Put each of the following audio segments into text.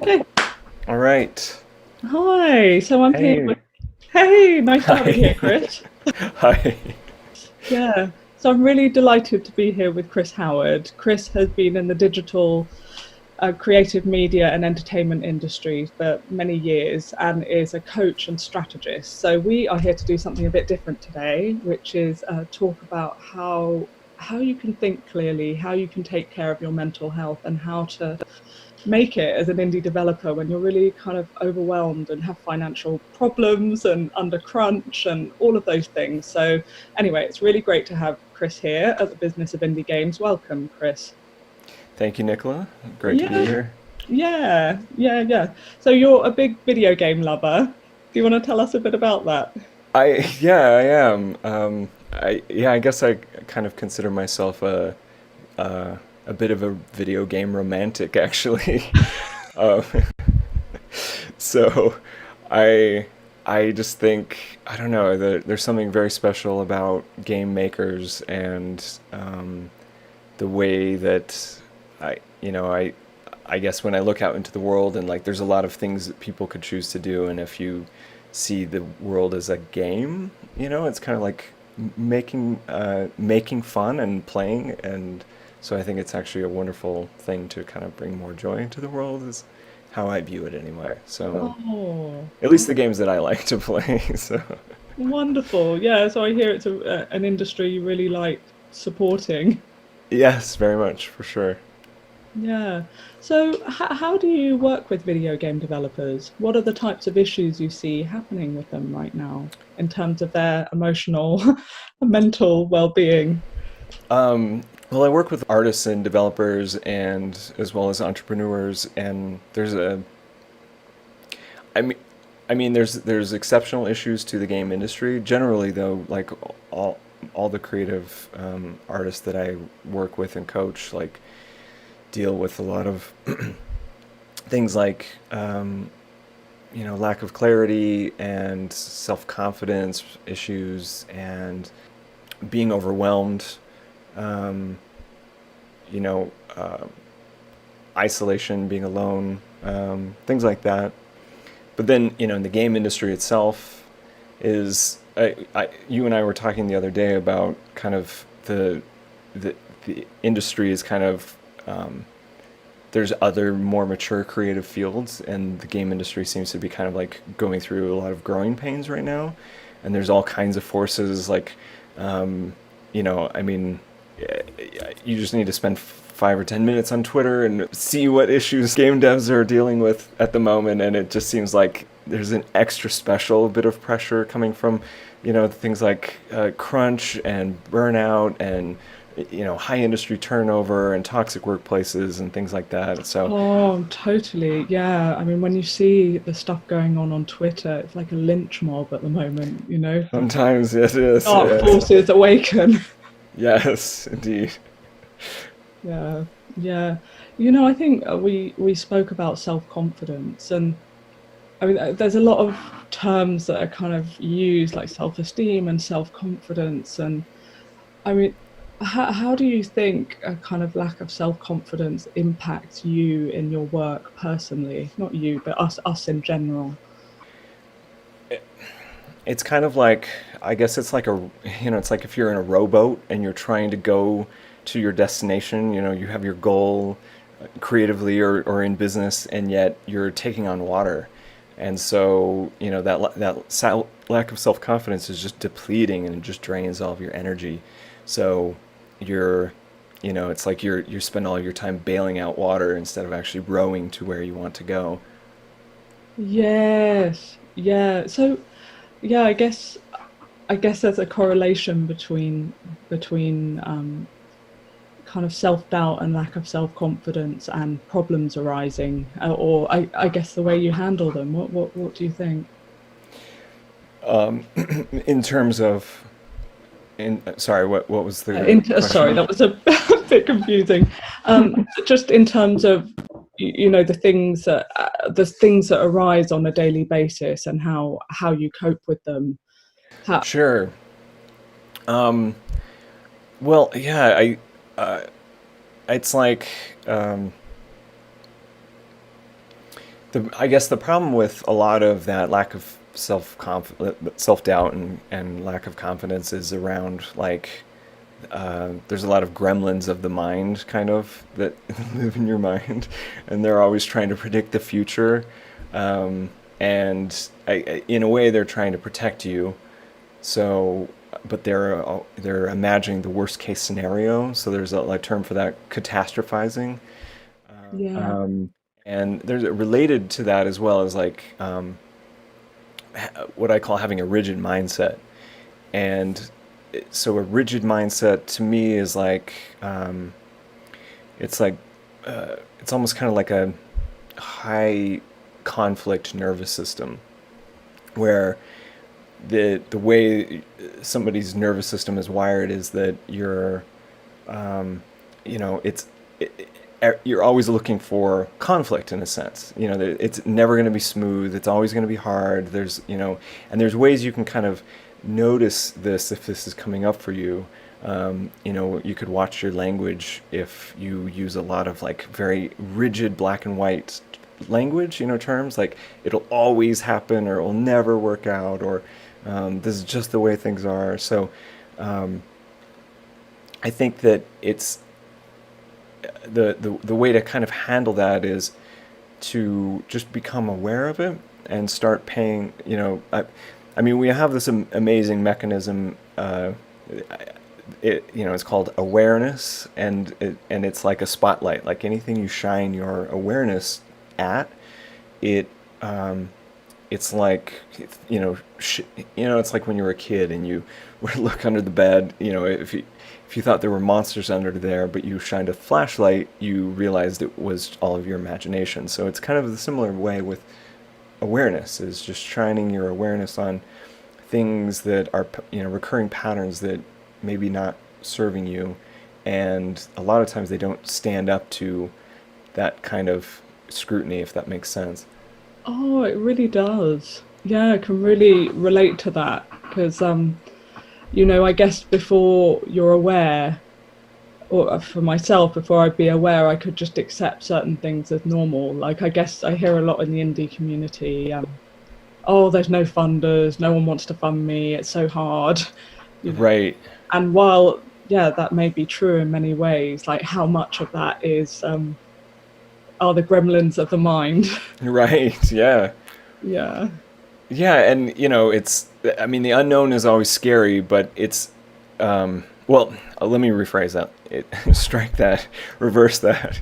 Okay. All right. Hi. So I'm here with. Hey. Hey, nice to have you here, Hi. Chris. Hi. Yeah. So I'm really delighted to be here with Chris Howard. Chris has been in the digital creative media and entertainment industry for many years and is a coach and strategist. So we are here to do something a bit different today, which is talk about how you can think clearly, how you can take care of your mental health, and how to make it as an indie developer when you're really kind of overwhelmed and have financial problems and under crunch and all of those things. So anyway, it's really great to have Chris here at the Business of Indie Games. Welcome, Chris. Thank you, Nicola. Great to be Yeah, here. yeah. So you're a big video game lover. Do you want to tell us a bit about that? I am. I guess I kind of consider myself a bit of a video game romantic, actually. um, so, I, I just think I don't know. There's something very special about game makers and the way that I guess when I look out into the world and like there's a lot of things that people could choose to do, and if you see the world as a game, it's kind of like making fun and playing, and so I think it's actually a wonderful thing to kind of bring more joy into the world is how I view it anyway. So Oh, at least the games that I like to play. So wonderful. Yeah, so I hear it's an industry you really like supporting. yes, very much for sure. Yeah. So, how do you work with video game developers? What are the types of issues you see happening with them right now in terms of their emotional and mental well-being? Well, I work with artists and developers, and as well as entrepreneurs. And I mean, there's exceptional issues to the game industry. Generally, though, like all all the creative artists that I work with and coach, like deal with a lot of things like lack of clarity and self confidence issues and being overwhelmed. Um, you know, Isolation, being alone, things like that. But then, in the game industry itself, you and I were talking the other day about kind of the the industry is kind of there's other more mature creative fields, and the game industry seems to be kind of like going through a lot of growing pains right now, and there's all kinds of forces like I mean, you just need to spend 5 or 10 minutes on Twitter and see what issues game devs are dealing with at the moment, and it just seems like there's an extra special bit of pressure coming from, things like crunch and burnout and high industry turnover and toxic workplaces and things like that. So Oh, totally. Yeah. I mean, when you see the stuff going on Twitter, it's like a lynch mob at the moment. sometimes it is. Dark Yes, forces awaken. yes, indeed. Yeah. Yeah. I think we spoke about self-confidence, and I mean, there's a lot of terms that are kind of used, like self-esteem and self-confidence. And I mean, how do you think a kind of lack of self-confidence impacts you in your work personally? Not you, but us in general. It's kind of like, I guess it's like it's like if you're in a rowboat and you're trying to go to your destination, you have your goal creatively or in business, and yet you're taking on water. And so, lack of self-confidence is just depleting, and it just drains all of your energy. So you're, it's like you spend all your time bailing out water instead of actually rowing to where you want to go. Yes. Yeah. So yeah, I guess there's a correlation between kind of self-doubt and lack of self-confidence and problems arising, or I guess the way you handle them. What do you think? In terms of, sorry, what was the Sorry, question? that was a bit confusing. Just in terms of the things that arise on a daily basis and how you cope with them. How, Sure. Well, yeah, it's like, um, I guess the problem with a lot of that lack of self doubt and lack of confidence is around like there's a lot of gremlins of the mind kind of that live in your mind, and they're always trying to predict the future. And in a way, they're trying to protect you. So, but they're imagining the worst case scenario. So there's a like term for that, catastrophizing. Yeah. Um, and there's related to that as well as like what I call having a rigid mindset. And so a rigid mindset to me is like it's like it's almost kind of like a high conflict nervous system where the way somebody's nervous system is wired is that you're you know you're always looking for conflict in a sense. You know, it's never going to be smooth. It's always going to be hard. There's, you know, and there's ways you can kind of notice this if this is coming up for you. You know, you could watch your language if you use a lot of like very rigid black and white language, you know, terms like it'll always happen or it'll never work out or this is just the way things are. So I think that it's the way to kind of handle that is to just become aware of it and start paying, you know, I mean, we have this amazing mechanism, you know, it's called awareness, and it's like a spotlight. Like anything you shine your awareness at, it it's like, you know, it's like when you were a kid and you would look under the bed, you know, if you thought there were monsters under there, but you shined a flashlight, you realized it was all of your imagination. So it's kind of the similar way with awareness, is just shining your awareness on things that are, you know, recurring patterns that maybe not serving you, and a lot of times they don't stand up to that kind of scrutiny, if that makes sense. Oh, it really does. Yeah, I can really relate to that because, I guess before you're aware, or for myself, before I'd be aware, I could just accept certain things as normal. Like, I guess I hear a lot in the indie community, oh, there's no funders, no one wants to fund me, it's so hard, you know. Right. And while, yeah, that may be true in many ways, like how much of that is, are the gremlins of the mind? Right. Yeah. Yeah. Yeah, and you know, I mean, the unknown is always scary, but well, let me rephrase that. Strike that, reverse that.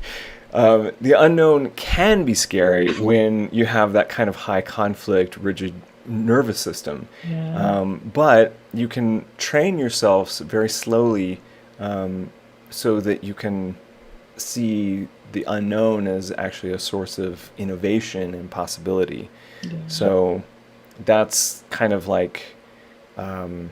The unknown can be scary when you have that kind of high conflict, rigid nervous system. Yeah. But you can train yourself very slowly so that you can see the unknown as actually a source of innovation and possibility. Yeah. So that's kind of like, when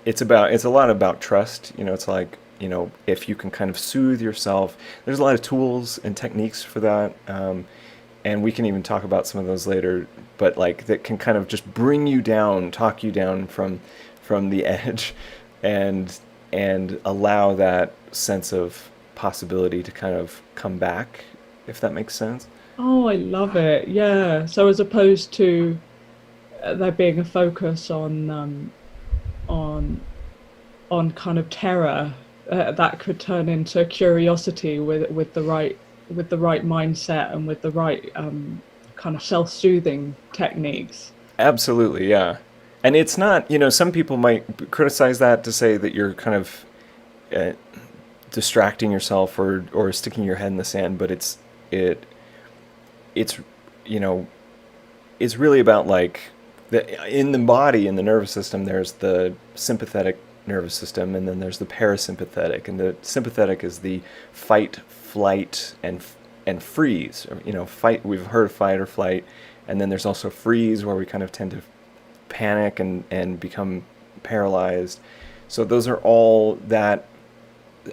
it's a lot about trust. You know, it's like, you know, if you can kind of soothe yourself, there's a lot of tools and techniques for that. And we can even talk about some of those later, but like that can kind of just bring you down, talk you down from the edge and allow that sense of possibility to kind of come back, if that makes sense. Oh, I love it. Yeah. So as opposed to there being a focus on on kind of terror, that could turn into curiosity with the right mindset and with the right kind of self-soothing techniques. Absolutely, yeah. And it's not, you know, some people might criticize that to say that you're kind of uh, distracting yourself or sticking your head in the sand, but it it's you know it's really about like in the body, in the nervous system, there's the sympathetic nervous system, and then there's the parasympathetic, and the sympathetic is the fight, flight, and freeze. You know, fight. We've heard of fight or flight, and then there's also freeze, where we kind of tend to panic and become paralyzed. So those are all that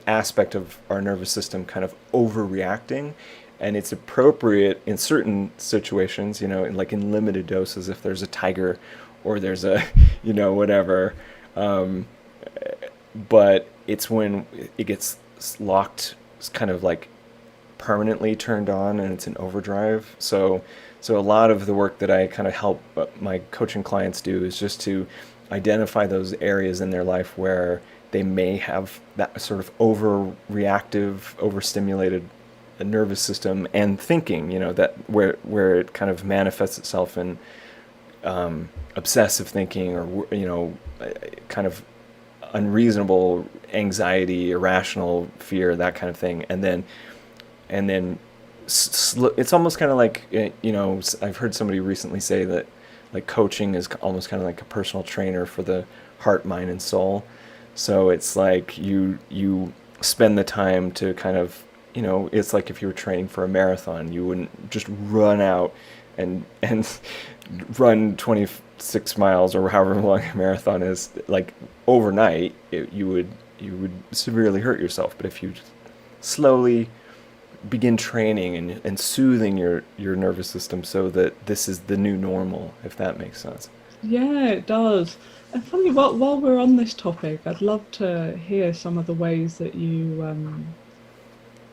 aspect of our nervous system kind of overreacting, and it's appropriate in certain situations, you know, like in limited doses if there's a tiger or there's a, you know, whatever. Um, but it's when it gets locked, kind of like permanently turned on and it's in overdrive. So a lot of the work that I kind of help my coaching clients do is just to identify those areas in their life where they may have that sort of overreactive, overstimulated nervous system and thinking, that where it kind of manifests itself in obsessive thinking, or kind of unreasonable anxiety, irrational fear, that kind of thing. And then it's almost kind of like, I've heard somebody recently say that like coaching is almost kind of like a personal trainer for the heart, mind, and soul. So it's like you spend the time to kind of, it's like if you were training for a marathon, you wouldn't just run out and run 26 miles or however long a marathon is like overnight. You would severely hurt yourself. But if you slowly begin training and soothing your nervous system so that this is the new normal, if that makes sense. Yeah, it does. And funny, while we're on this topic, I'd love to hear some of the ways that you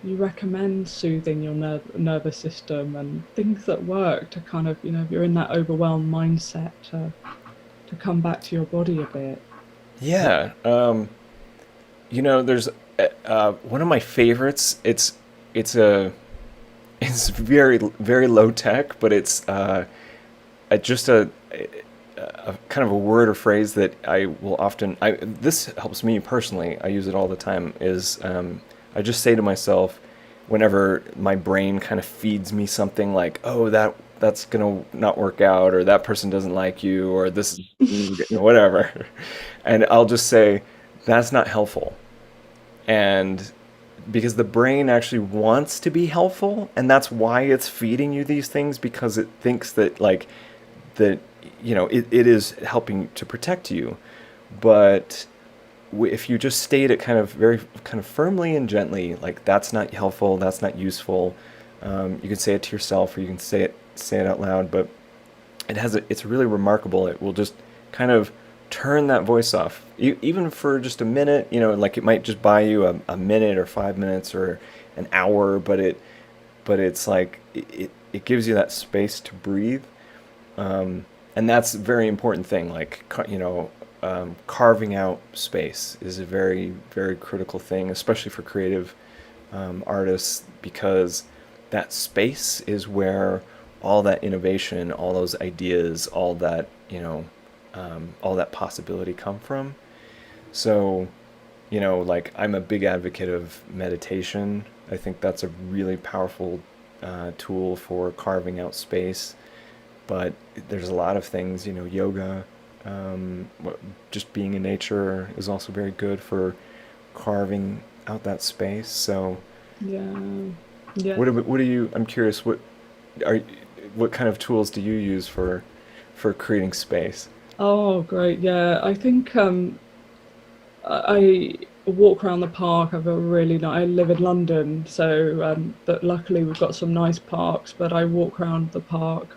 recommend soothing your nervous system and things that work to kind of, if you're in that overwhelmed mindset, to come back to your body a bit. Yeah. There's one of my favorites. It's a it's very very low tech, but it's just a kind of a word or phrase that I will often. This helps me personally. I use it all the time. Is I just say to myself whenever my brain kind of feeds me something like, "Oh, that's gonna not work out," or "That person doesn't like you," or "This is whatever," and I'll just say, "That's not helpful." And because the brain actually wants to be helpful, and that's why it's feeding you these things, because it thinks that like that it is helping to protect you. But if you just state it kind of very kind of firmly and gently, like that's not helpful, that's not useful, you can say it to yourself or you can say it out loud. But it's really remarkable. It will just kind of turn that voice off, even for just a minute. Like it might just buy you a minute or 5 minutes or an hour, but it's like it gives you that space to breathe. And that's a very important thing. Like, carving out space is a very, very critical thing, especially for creative artists, because that space is where all that innovation, all those ideas, all that possibility come from. So, like I'm a big advocate of meditation. I think that's a really powerful tool for carving out space. But there's a lot of things, yoga, just being in nature is also very good for carving out that space. So, Yeah, yeah. what do you? I'm curious. Are what kind of tools do you use for creating space? Oh, great. Yeah, I think I walk around the park. I've a really nice. I live in London, so but luckily we've got some nice parks. But I walk around the park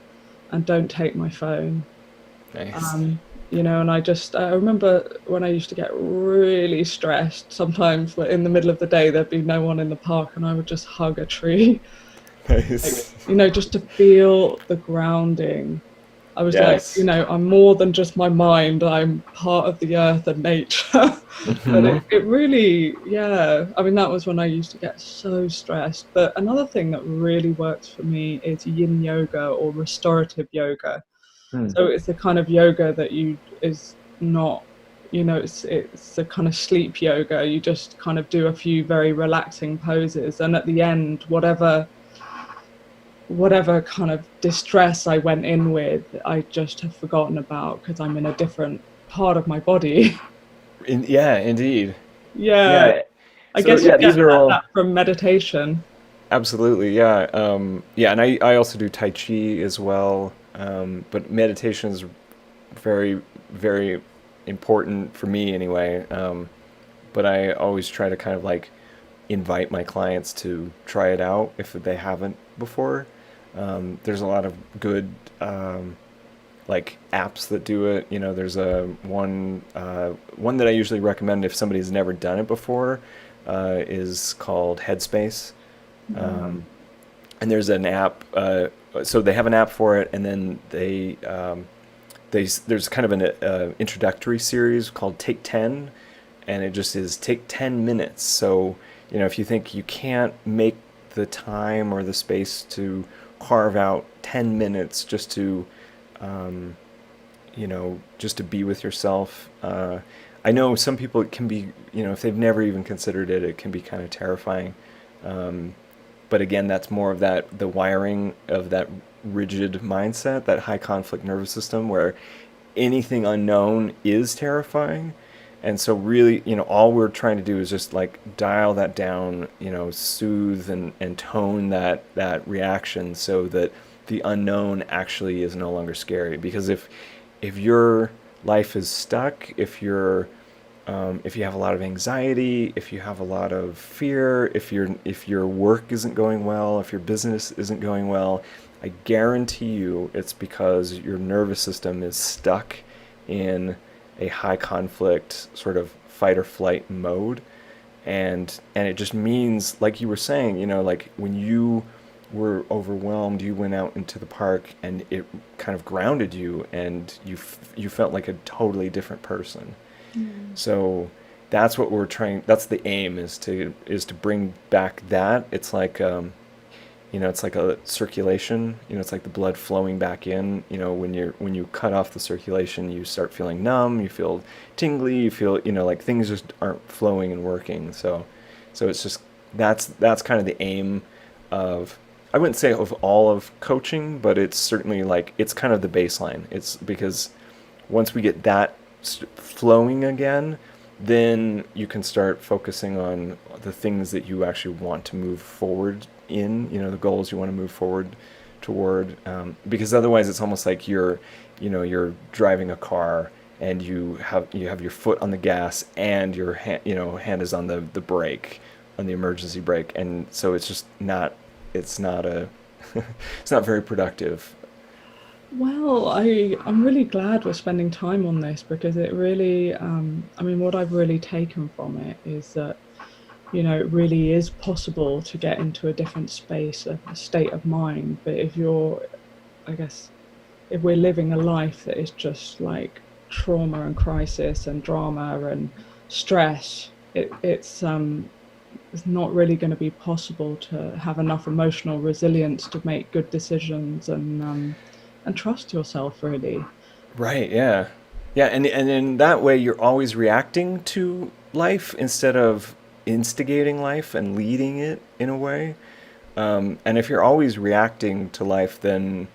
and don't take my phone. Nice. And I remember when I used to get really stressed. Sometimes in the middle of the day there'd be no one in the park, and I would just hug a tree, like, Nice. just to feel the grounding. I was like, Yes. I'm more than just my mind. I'm part of the earth and nature. But Hmm. it really, yeah. I mean, that was when I used to get so stressed. But another thing that really works for me is yin yoga or restorative yoga. Hmm. So it's the kind of yoga that is not, it's a kind of sleep yoga. You just kind of do a few very relaxing poses, and at the end, whatever kind of distress I went in with, I just have forgotten about because I'm in a different part of my body. Yeah, indeed. Yeah, Yeah. I So guess you yeah, get these are that all from meditation. absolutely, yeah. Yeah, and I also do Tai Chi as well. But meditation is very, very important for me anyway. But I always try to kind of like invite my clients to try it out if they haven't before. There's a lot of good like apps that do it. There's a one that I usually recommend if somebody's never done it before, is called Headspace. Yeah. And there's an app. So they have an app for it, and then there's kind of an introductory series called Take 10, and it just is take 10 minutes. So if you think you can't make the time or the space to carve out 10 minutes just to be with yourself. I know some people, it can be, if they've never even considered it, it can be kind of terrifying. Um, but again, that's more of the wiring of that rigid mindset, that high conflict nervous system where anything unknown is terrifying. And so really, all we're trying to do is just like dial that down, soothe and tone that reaction so that the unknown actually is no longer scary. Because if your life is stuck, if you have a lot of anxiety, if you have a lot of fear, if your work isn't going well, if your business isn't going well, I guarantee you it's because your nervous system is stuck in a high conflict sort of fight or flight mode. And it just means, like you were saying, like when you were overwhelmed, you went out into the park and it kind of grounded you, and you felt like a totally different person. Mm. So that's what we're trying. That's the aim, is to bring back that. It's like a circulation. It's like the blood flowing back in. When you cut off the circulation, you start feeling numb. You feel tingly. You feel like things just aren't flowing and working. So it's just that's kind of the aim of, I wouldn't say of all of coaching, but it's certainly like it's kind of the baseline. It's because once we get that flowing again, then you can start focusing on the things that you actually want to move forward in, the goals you want to move forward toward. Because otherwise it's almost like you're driving a car and you have your foot on the gas and your hand is on the brake, on the emergency brake. And so it's not it's not very productive. Well, I'm really glad we're spending time on this because it really, I mean, what I've really taken from it is that, it really is possible to get into a different space, a state of mind. But I guess, if we're living a life that is just like trauma and crisis and drama and stress, it's not really going to be possible to have enough emotional resilience to make good decisions and trust yourself really. Right, yeah. Yeah, and in that way you're always reacting to life instead of instigating life and leading it in a way. And if you're always reacting to life, then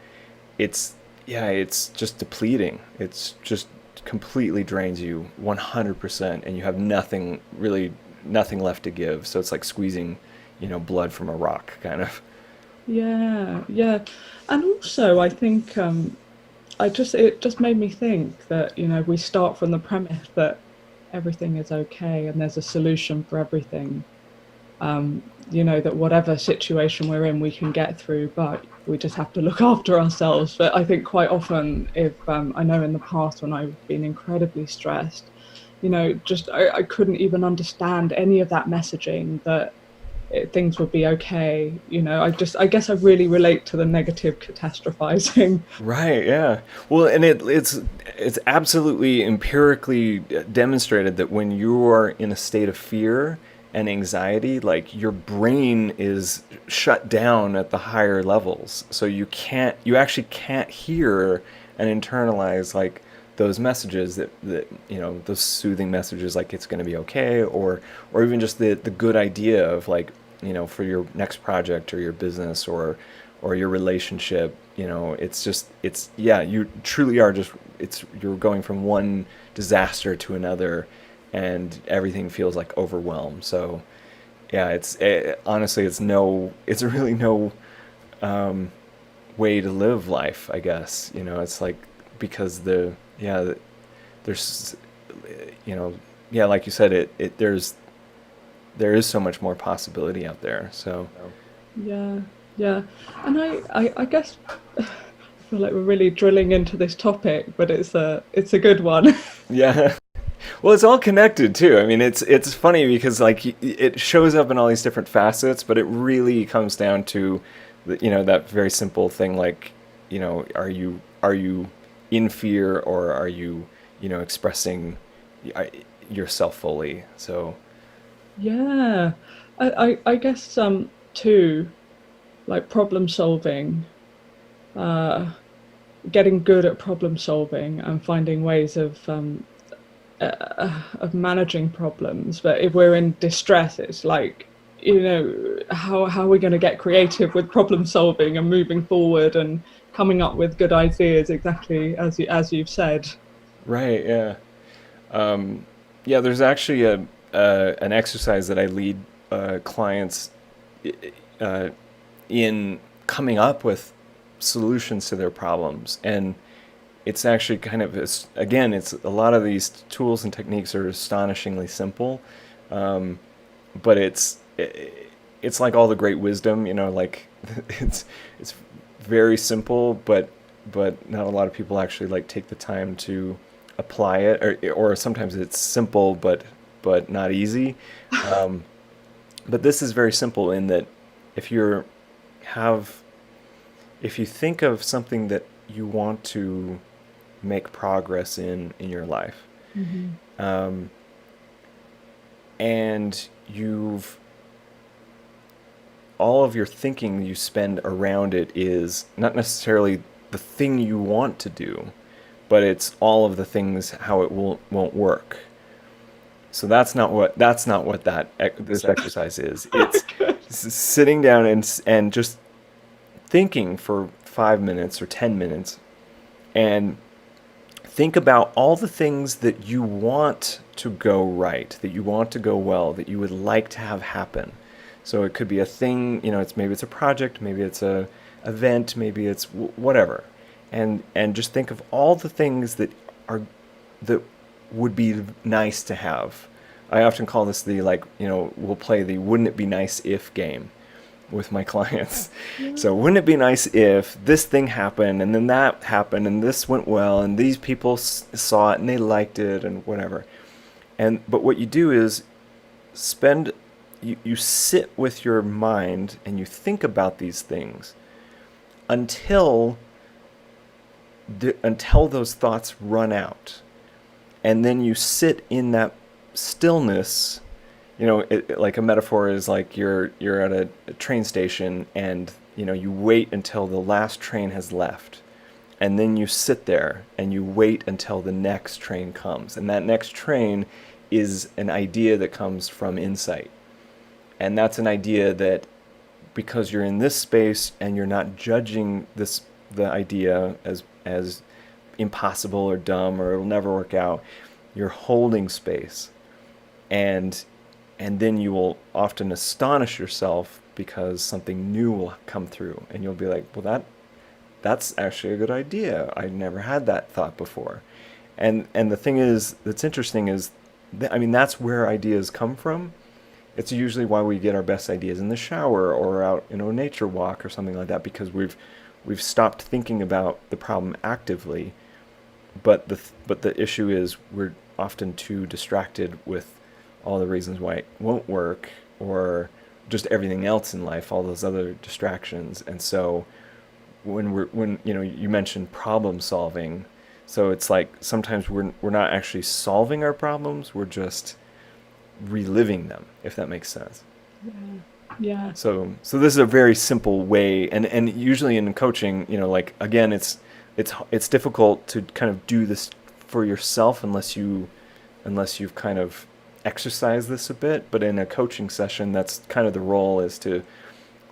it's it's just depleting. It's just completely drains you 100%, and you have nothing left to give. So it's like squeezing, blood from a rock kind of. Yeah, yeah. And also I think it just made me think that, we start from the premise that everything is okay and there's a solution for everything. That whatever situation we're in, we can get through, but we just have to look after ourselves. But I think quite often, if I know in the past when I've been incredibly stressed, just I couldn't even understand any of that messaging that things would be okay. I guess I really relate to the negative catastrophizing. Right, yeah. Well, and it's absolutely empirically demonstrated that when you are in a state of fear and anxiety, like your brain is shut down at the higher levels. So you actually can't hear and internalize like those messages that those soothing messages, like it's going to be okay, or even just the good idea of like, for your next project or your business or your relationship. You truly are just, you're going from one disaster to another, and everything feels like overwhelm. So yeah, honestly, it's really no way to live life, I guess. It's like, because there's, like you said, there is so much more possibility out there. So Yeah, yeah. And I guess I feel like we're really drilling into this topic, but it's a good one. yeah. Well, it's all connected too. I mean, it's funny because like it shows up in all these different facets, but it really comes down to that very simple thing like, are you in fear, or are you expressing yourself fully? So, Yeah, I guess too, like problem solving, uh, getting good at problem solving and finding ways of managing problems. But if we're in distress, it's like, how are we going to get creative with problem solving and moving forward and coming up with good ideas, exactly as you've said. right, yeah. Yeah, there's actually an exercise that I lead clients uh, in coming up with solutions to their problems. And it's actually kind of, again, it's a lot of these tools and techniques are astonishingly simple, um, but it's like all the great wisdom, like it's very simple, but not a lot of people actually like take the time to apply it, or sometimes it's simple but not easy. Um, but this is very simple in that if you're have if you think of something that you want to make progress in your life, Hmm. um, and you've all of your thinking you spend around it is not necessarily the thing you want to do, but it's all of the things how it won't work. So that's not what this exercise is. It's sitting down and just thinking for 5 minutes or 10 minutes, and think about all the things that you want to go right, that you want to go well, that you would like to have happen. So it could be a thing, maybe it's a project, maybe it's a event, maybe it's whatever. And just think of all the things that would be nice to have. I often call this the, like, we'll play the wouldn't it be nice if game with my clients. So wouldn't it be nice if this thing happened and then that happened and this went well and these people saw it and they liked it and whatever. But what you do is spend you sit with your mind and you think about these things until until those thoughts run out. And then you sit in that stillness. Like a metaphor is like you're at a train station, and you wait until the last train has left, and then you sit there and you wait until the next train comes, and that next train is an idea that comes from insight. And that's an idea that, because you're in this space and you're not judging the idea as impossible or dumb or it'll never work out, you're holding space. And then you will often astonish yourself because something new will come through, and you'll be like, well, that's actually a good idea. I never had that thought before. And the thing is that's interesting is I mean, that's where ideas come from. It's usually why we get our best ideas in the shower or out a nature walk or something like that, because we've stopped thinking about the problem actively. But the issue is we're often too distracted with all the reasons why it won't work, or just everything else in life, all those other distractions. And so when you mentioned problem solving, so it's like sometimes we're not actually solving our problems, we're just reliving them, if that makes sense. Yeah. Yeah. So this is a very simple way, and usually in coaching, like, again, it's difficult to kind of do this for yourself unless you've kind of exercised this a bit. But in a coaching session, that's kind of the role, is to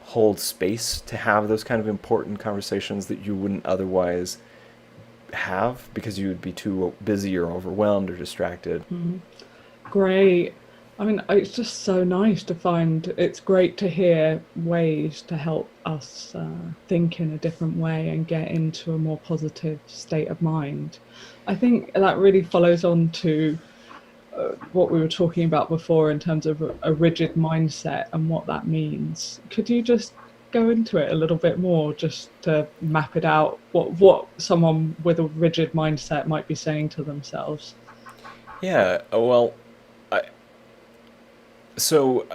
hold space to have those kind of important conversations that you wouldn't otherwise have because you would be too busy or overwhelmed or distracted. Mhm. Great. I mean, it's just so nice to find, it's great to hear ways to help us think in a different way and get into a more positive state of mind. I think that really follows on to what we were talking about before in terms of a rigid mindset and what that means. Could you just go into it a little bit more, just to map it out, what someone with a rigid mindset might be saying to themselves? Yeah. Well, I,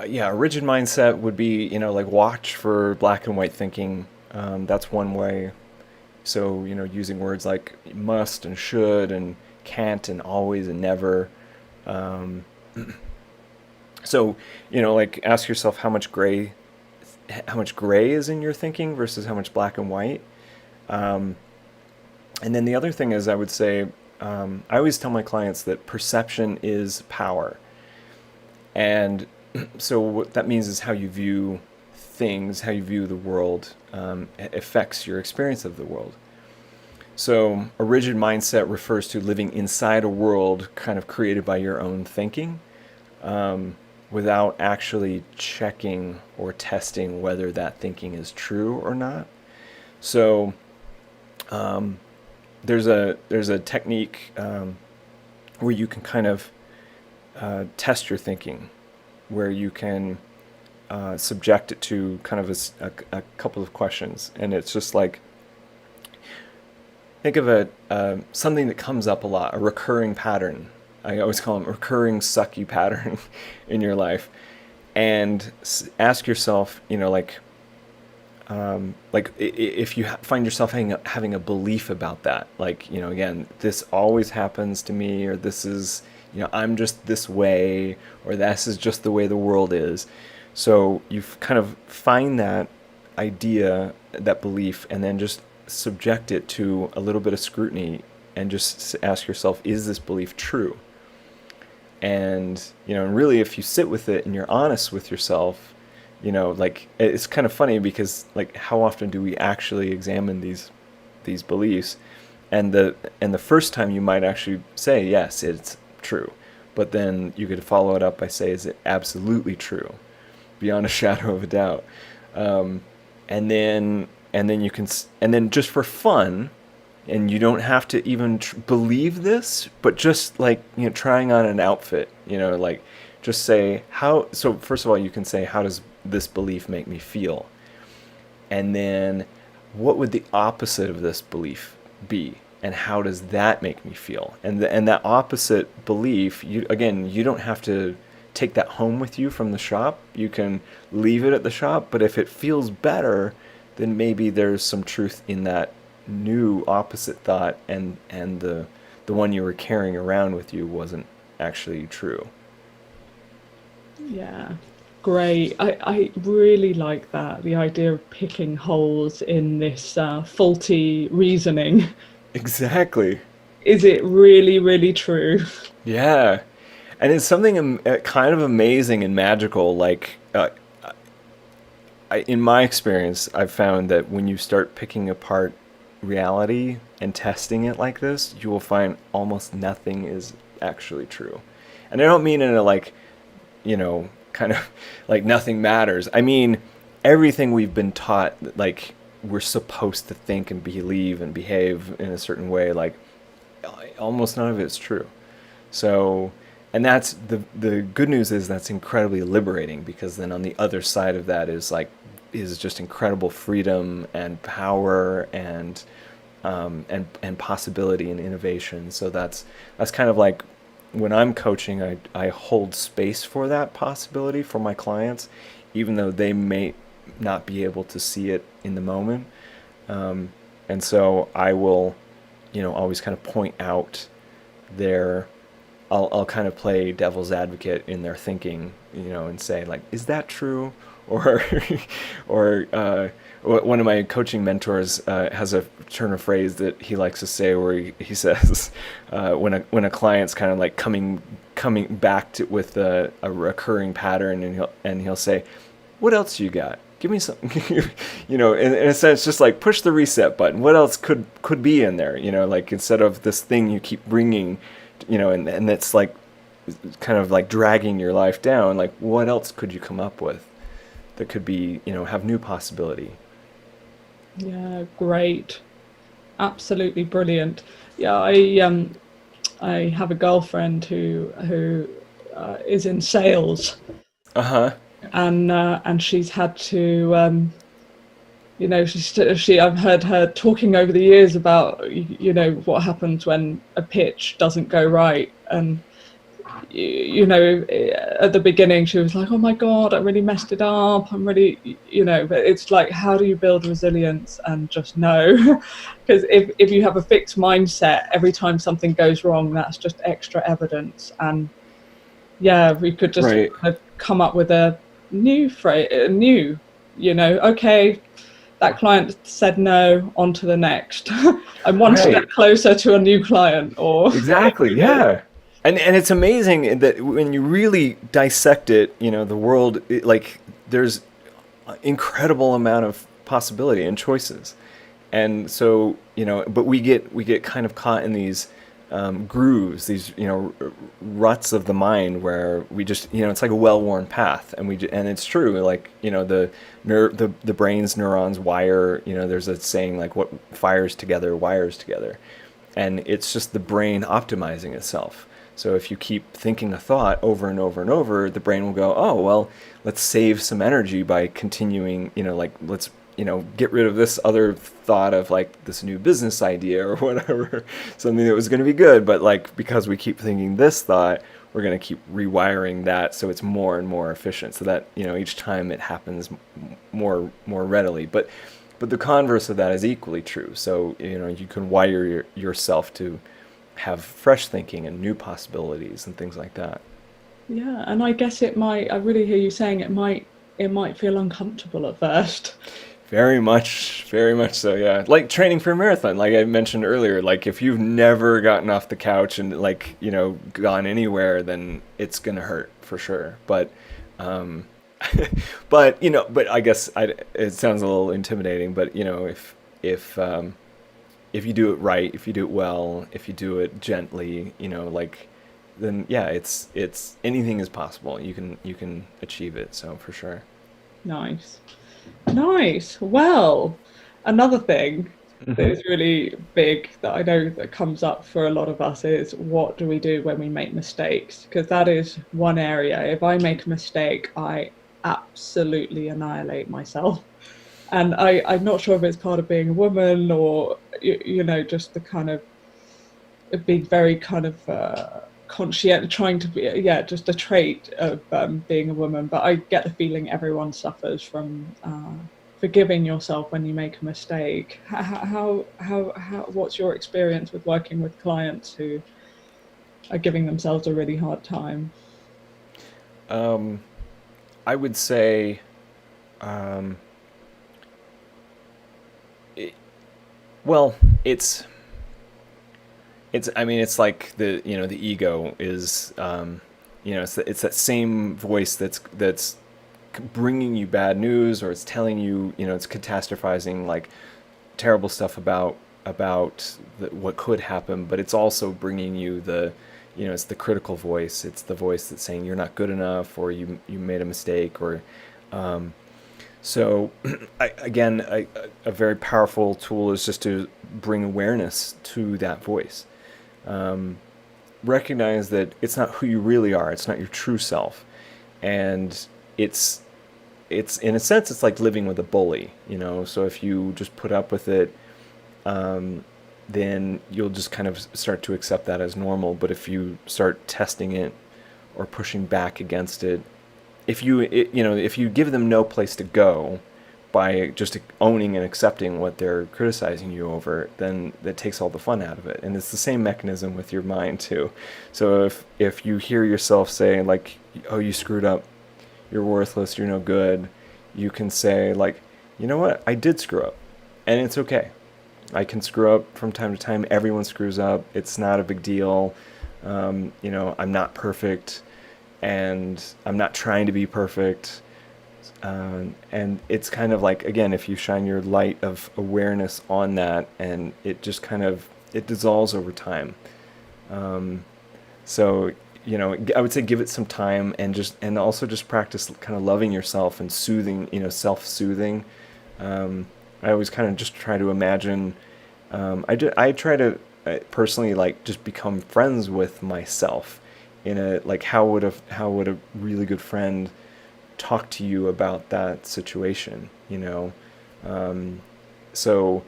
yeah, a rigid mindset would be, like watch for black and white thinking. That's one way. So, using words like must and should and can't and always and never. Um, so, like ask yourself how much gray is in your thinking versus how much black and white. Um, and then the other thing is, I would say, I always tell my clients that perception is power. And so what that means is how you view things, how you view the world, affects your experience of the world. So a rigid mindset refers to living inside a world kind of created by your own thinking, without actually checking or testing whether that thinking is true or not. So there's a technique, where you can kind of test your thinking, where you can subject it to kind of a couple of questions, and it's just like think of something that comes up a lot, a recurring pattern. I always call them recurring sucky pattern in your life, and ask yourself, if you find yourself having a belief about that, like, again, this always happens to me, or this is, I'm just this way, or this is just the way the world is. So you kind of find that idea, that belief, and then just subject it to a little bit of scrutiny and just ask yourself, is this belief true? And, really, if you sit with it and you're honest with yourself, like it's kind of funny because like how often do we actually examine these beliefs? And the first time you might actually say, yes, it's true. But then you could follow it up by saying, is it absolutely true? Beyond a shadow of a doubt. Um, and then just for fun, and you don't have to even believe this, but just like, trying on an outfit, like just say so first of all, you can say, how does this belief make me feel? And then what would the opposite of this belief be? And how does that make me feel? And that opposite belief, you don't have to take that home with you from the shop. You can leave it at the shop, but if it feels better, then maybe there's some truth in that new opposite thought, and the one you were carrying around with you wasn't actually true. Yeah, great. I really like that. The idea of picking holes in this faulty reasoning. Exactly. Is it really, really true? Yeah. And it's something kind of amazing and magical. Like, in my experience, I've found that when you start picking apart reality and testing it like this, you will find almost nothing is actually true. And I don't mean in a like, kind of like nothing matters. I mean, everything we've been taught, like we're supposed to think and believe and behave in a certain way, like almost none of it's true. So, and that's the good news is that's incredibly liberating, because then on the other side of that is just incredible freedom and power and possibility and innovation. So that's kind of like when I'm coaching, I hold space for that possibility for my clients, even though they may not be able to see it in the moment. And so I will, always kind of point out their I'll kind of play devil's advocate in their thinking, and say like, is that true? Or, or one of my coaching mentors has a turn of phrase that he likes to say, where he says, when a client's kind of like coming back with a recurring pattern, and he'll say, what else you got? Give me some, in a sense, just like push the reset button. What else could be in there? Like instead of this thing you keep bringing, and it's like kind of like dragging your life down. Like what else could you come up with that could be, have new possibility? Yeah, great. Absolutely brilliant. Yeah, I have a girlfriend who is in sales, Uh huh. and she's had to I've heard her talking over the years about what happens when a pitch doesn't go right, and you know, at the beginning she was like, oh my God, I really messed it up. I'm really, you know, but it's like, how do you build resilience and just know? Because if you have a fixed mindset, every time something goes wrong, that's just extra evidence. And yeah, we could just Right. kind of come up with a new phrase, you know, okay, that client said no, on to the next. I'm one step Right. closer to a new client, or, Exactly. you know, Yeah. And it's amazing that when you really dissect it, the world, like there's an incredible amount of possibility and choices. And so, but we get kind of caught in these grooves, these ruts of the mind where we just it's like a well-worn path, and it's true, like the brain's neurons wire. There's a saying like what fires together wires together, and it's just the brain optimizing itself. So if you keep thinking a thought over and over and over, the brain will go, oh, well, let's save some energy by continuing, like let's, get rid of this other thought of like this new business idea or whatever, something that was going to be good. But like, because we keep thinking this thought, we're going to keep rewiring that so it's more and more efficient, so that, each time it happens more readily. But the converse of that is equally true. So, you can wire yourself to have fresh thinking and new possibilities and things like that. yeah. And I guess it might, I really hear you saying it might feel uncomfortable at first. Very much so, yeah. Like training for a marathon, like I mentioned earlier, like if you've never gotten off the couch and like, gone anywhere, then it's gonna hurt for sure. Um, but I guess it sounds a little intimidating, but if you do it right, if you do it well, if you do it gently, like then yeah, it's anything is possible. You can achieve it. So for sure. Nice. Nice. Well, another thing that Hmm. is really big that I know that comes up for a lot of us is, what do we do when we make mistakes? Because that is one area. If I make a mistake, I absolutely annihilate myself. And I'm not sure if it's part of being a woman, or, just the kind of being very kind of conscientious, trying to be, yeah, just a trait of being a woman. But I get the feeling everyone suffers from forgiving yourself when you make a mistake. What's your experience with working with clients who are giving themselves a really hard time? I would say, um, it, well, it's I mean it's like the ego is it's that same voice that's bringing you bad news, or it's telling you, it's catastrophizing like terrible stuff about what could happen, but it's also bringing you it's the critical voice. It's the voice that's saying you're not good enough, or you made a mistake, or so again, a very powerful tool is just to bring awareness to that voice. Um, Recognize that it's not who you really are. It's not your true self, and it's it's in a sense it's like living with a bully. So if you just put up with it, then you'll just kind of start to accept that as normal. But if you start testing it or pushing back against it, if you give them no place to go by just owning and accepting what they're criticizing you over, then that takes all the fun out of it. And it's the same mechanism with your mind too. So if you hear yourself say like, "Oh, you screwed up. You're worthless. You're no good," you can say like, "You know what? I did screw up, and it's okay. I can screw up from time to time. Everyone screws up. It's not a big deal. I'm not perfect, and I'm not trying to be perfect." And it's kind of like, again, if you shine your light of awareness on that, and it just kind of it dissolves over time. Um, so I would say give it some time, and also just practice kind of loving yourself and soothing, self-soothing. I always kind of just try to imagine. I try to personally like just become friends with myself in a like how would a really good friend talk to you about that situation. Um, so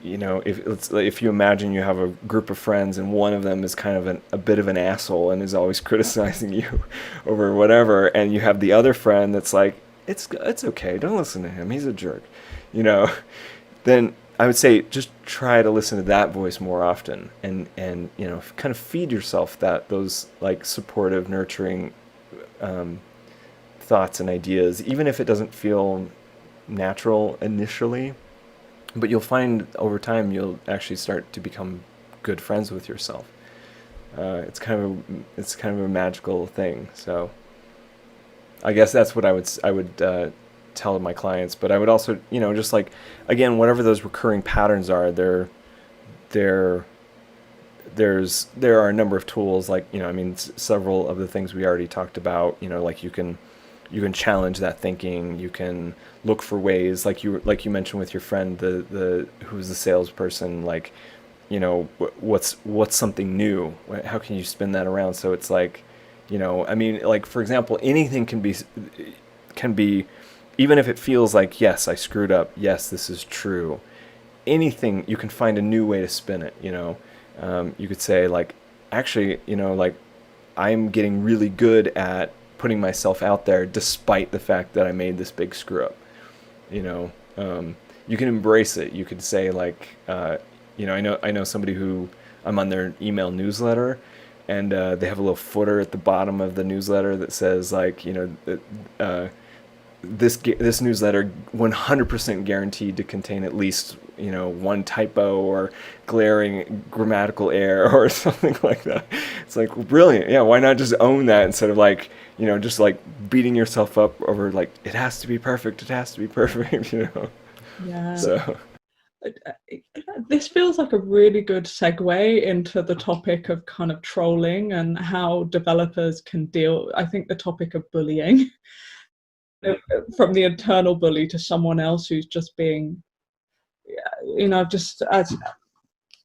if you imagine you have a group of friends and one of them is kind of a bit of an asshole and is always criticizing you over whatever, and you have the other friend that's like, it's okay, don't listen to him, he's a jerk, you know, then I would say just try to listen to that voice more often, and kind of feed yourself those like supportive, nurturing thoughts and ideas, even if it doesn't feel natural initially. But you'll find over time you'll actually start to become good friends with yourself. It's kind of a magical thing. So I guess that's what I would tell my clients. But I would also, just like, again, whatever those recurring patterns are, there there are a number of tools, like, I mean, several of the things we already talked about. Like you can challenge that thinking. You can look for ways, like you mentioned with your friend, the who's the salesperson. Like, what's something new? How can you spin that around? So it's like, I mean, like, for example, anything can be, even if it feels like, yes, I screwed up. Yes, this is true. Anything, you can find a new way to spin it. You could say, like, actually, like, I'm getting really good at putting myself out there despite the fact that I made this big screw up. You can embrace it. You could say, like, I know somebody who, I'm on their email newsletter, and they have a little footer at the bottom of the newsletter that says, like, this newsletter 100% guaranteed to contain at least one typo or glaring grammatical error or something like that. It's like, brilliant. Yeah, why not just own that instead of, like, just like beating yourself up over, like, it has to be perfect, it has to be perfect. Yeah. So This feels like a really good segue into the topic of kind of trolling and how developers can deal. I think the topic of bullying, from the internal bully to someone else who's just being,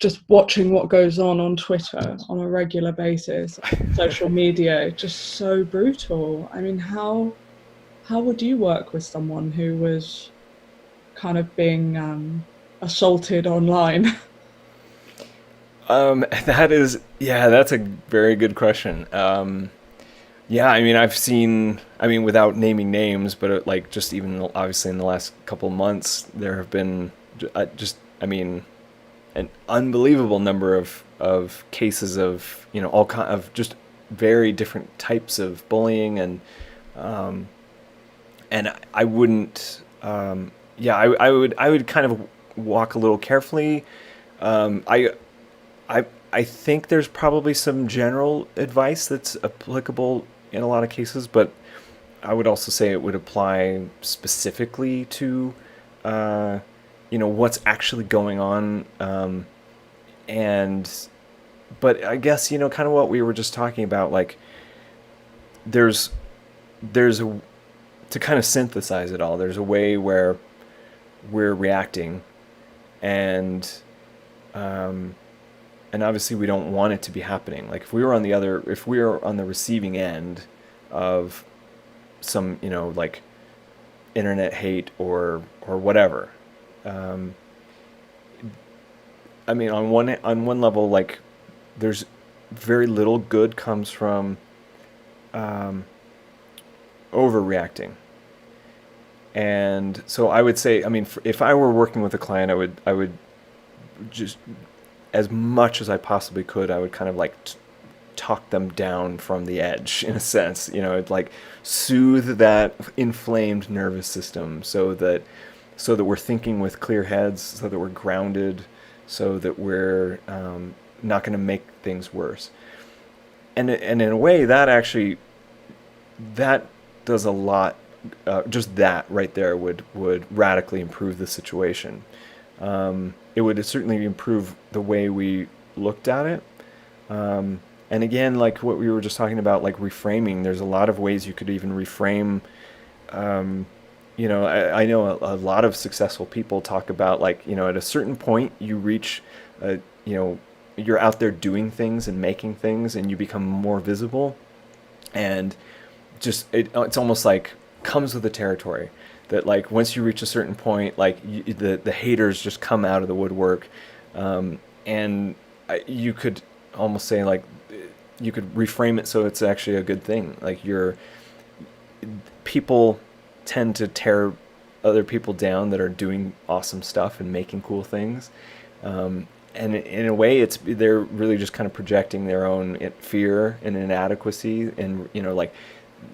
just watching what goes on Twitter on a regular basis, social media, just so brutal. I mean, how would you work with someone who was kind of being assaulted online? that's a very good question. Yeah, I mean, without naming names, but like, just even obviously in the last couple of months, there have been an unbelievable number of cases of, all kind of just very different types of bullying, and I wouldn't, I would kind of walk a little carefully. I I think there's probably some general advice that's applicable in a lot of cases, but I would also say it would apply specifically to, what's actually going on. And, but I guess, kind of what we were just talking about, like, there's, there's a, to kind of synthesize it all, there's a way where we're reacting, and, and obviously we don't want it to be happening. Like, if we were on the receiving end of some, like, internet hate or whatever. I mean, on one level, like, there's very little good comes from overreacting. And so I would say, I mean, if I were working with a client, I would just, as much as I possibly could, I would kind of like talk them down from the edge, in a sense. It'd like soothe that inflamed nervous system, so that we're thinking with clear heads, so that we're grounded, so that we're not going to make things worse. And in a way, that does a lot. Just that right there would radically improve the situation. It would certainly improve the way we looked at it. And again, like what we were just talking about, like reframing, there's a lot of ways you could even reframe. I know a lot of successful people talk about, like, at a certain point you reach, you're out there doing things and making things, and you become more visible, and just it's almost like comes with the territory. that like once you reach a certain point, like the haters just come out of the woodwork, and you could almost say like you could reframe it so it's actually a good thing. Like people tend to tear other people down that are doing awesome stuff and making cool things. And in a way, they're really just kind of projecting their own fear and inadequacy, and like